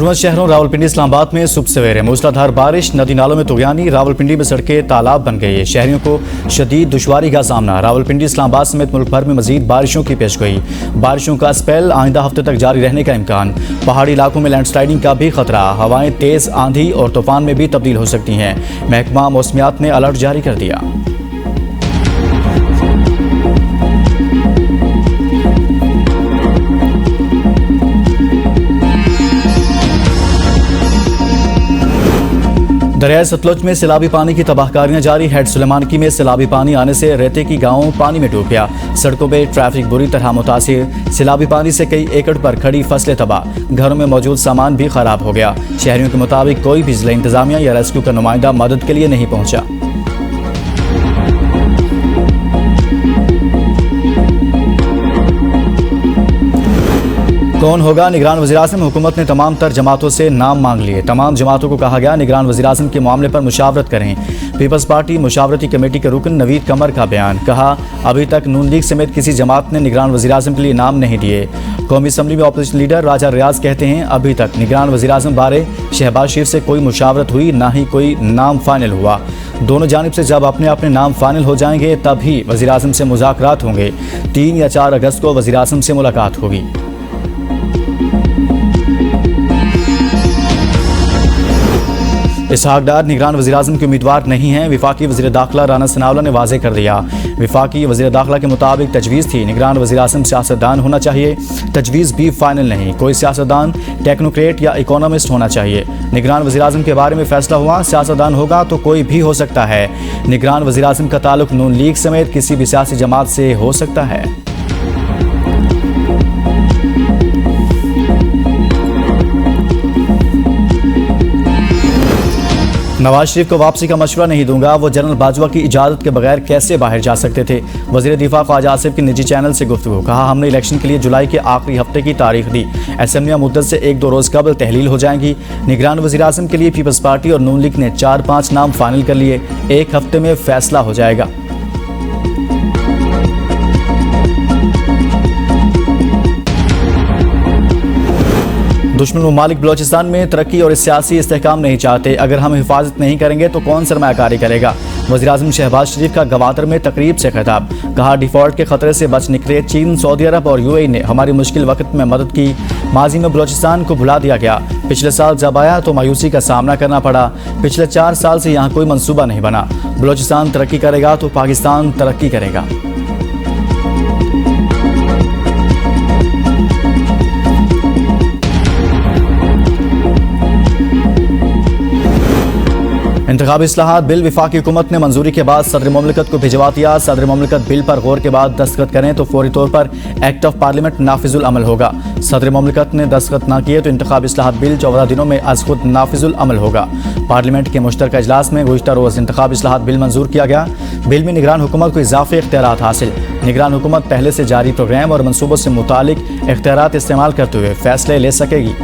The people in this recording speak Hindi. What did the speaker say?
जुड़वा शहरों रावलपिंडी इस्लामाबाद में सुबह सवेरे मूसलाधार बारिश, नदी नालों में तुगयानी, रावलपिंडी में सड़कें तालाब बन गई। शहरियों को शदीद दुश्वारी का सामना। रावलपिंडी इस्लामाबाद समेत मुल्क भर में मजीद बारिशों की पेशगोई। बारिशों का स्पेल आइंदा हफ्ते तक जारी रहने का इम्कान। पहाड़ी इलाकों में लैंडस्लाइडिंग का भी खतरा। हवाएं तेज आंधी और तूफान में भी तब्दील हो सकती हैं। महकमा मौसमियात ने अलर्ट जारी कर दिया। दरियाए सतलुज में सैलाबी पानी की तबाहकारियां जारी। हेड सुलेमानकी में सैलाबी पानी आने से रेते की गांव पानी में डूब गया। सड़कों पर ट्रैफिक बुरी तरह मुतासिर। सैलाबी पानी से कई एकड़ पर खड़ी फसलें तबाह। घरों में मौजूद सामान भी खराब हो गया। शहरियों के मुताबिक कोई भी जिला इंतजामिया या रेस्क्यू का नुमाइंदा मदद के लिए नहीं पहुंचा। कौन होगा निगरान वज़ीर-ए-आज़म? हुकूमत ने तमाम तर जमातों से नाम मांग लिए। तमाम जमातों को कहा गया निगरान वज़ीर-ए-आज़म के मामले पर मुशावरत करें। पीपल्स पार्टी मुशावरती कमेटी के रुकन नवीद कमर का बयान। कहा अभी तक नून लीग समेत किसी जमात ने निगरान वज़ीर-ए-आज़म के लिए नाम नहीं दिए। कौमी असम्बली में अपोजिशन लीडर राजा रियाज कहते हैं अभी तक निगरान वज़ीर-ए-आज़म बारे शहबाज शरीफ से कोई मुशावरत हुई, ना ही कोई नाम फाइनल हुआ। दोनों जानिब से जब अपने अपने नाम फाइनल हो जाएंगे तभी वज़ीर-ए-आज़म से मुज़ाकरात होंगे। 3 या 4 अगस्त को वज़ीर-ए-आज़म से मुलाकात होगी। इसहाक डार निगरान वज़ीर-ए-आज़म के उम्मीदवार नहीं हैं। वफाकी वज़ीर दाखिला राना सनाउल्लाह ने वाज़ेह कर दिया। वफाकी वज़ीर दाखिला के मुताबिक तजवीज़ थी निगरान वज़ीर-ए-आज़म सियासतदान होना चाहिए। तजवीज़ भी फाइनल नहीं। कोई सियासतदान टेक्नोक्रेट या इकोनॉमिस्ट होना चाहिए। निगरान वज़ीर-ए-आज़म के बारे में फैसला हुआ। सियासतदान होगा तो कोई भी हो सकता है। निगरान वज़ीर-ए-आज़म का ताल्लुक नून लीग समेत किसी भी सियासी जमात से हो सकता है। नवाज शरीफ को वापसी का मशवरा नहीं दूंगा। वो जनरल बाजवा की इजाज़त के बगैर कैसे बाहर जा सकते थे? वज़ीर दिफा ख्वाजा आसिफ की निजी चैनल से गुफ्तगू। कहा हमने इलेक्शन के लिए जुलाई के आखिरी हफ्ते की तारीख दी। असेंबलियां मुद्दत से 1-2 रोज़ कबल तहलील हो जाएंगी। निगरान वज़ीर-ए-आज़म के लिए पीपल्स पार्टी और नून लीग ने 4-5 नाम फाइनल कर लिए। 1 हफ्ते में फैसला हो जाएगा। दुश्मन ममालिक बलोचिस्तान में तरक्की और सियासी इस्तेहकाम नहीं चाहते। अगर हम हिफाजत नहीं करेंगे तो कौन सरमायाकारी करेगा? वज़ीर-ए-आज़म शहबाज शरीफ का गवादर में तकरीब से खिताब। कहा डिफॉल्ट के खतरे से बच निकले। चीन, सऊदी अरब और यूएई ने हमारी मुश्किल वक्त में मदद की। माजी में बलोचिस्तान को भुला दिया गया। पिछले साल जब आया तो मायूसी का सामना करना पड़ा। पिछले 4 साल से यहाँ कोई मंसूबा नहीं बना। बलोचिस्तान तरक्की करेगा तो पाकिस्तान तरक्की करेगा। इंतखाबी इस्लाहात बिल वफाकी हुकूमत ने मंजूरी के बाद सदर मुमलिकत को भिजवा दिया। सदर मुमलिकत बिल पर गौर के बाद दस्तखत करें तो फौरी तौर पर एक्ट ऑफ पार्लियामेंट नाफिजुल अमल होगा। सदर मुमलिकत ने दस्तखत न किए तो इंतखाबी इस्लाहात बिल 14 दिनों में अज खुद नाफिजुल अमल होगा। पार्लियामेंट के मुश्तरका इजलास में गुज़िश्ता रोज़ इंतखाबी इस्लाहात बिल मंजूर किया गया। बिल में निगरान हुकूमत को इजाफी इख्तियारात हासिल। निगरान हुकूमत पहले से जारी प्रोग्राम और मनसूबों से मुतालिक इख्तियारात इस्तेमाल करते हुए फैसले ले सकेगी।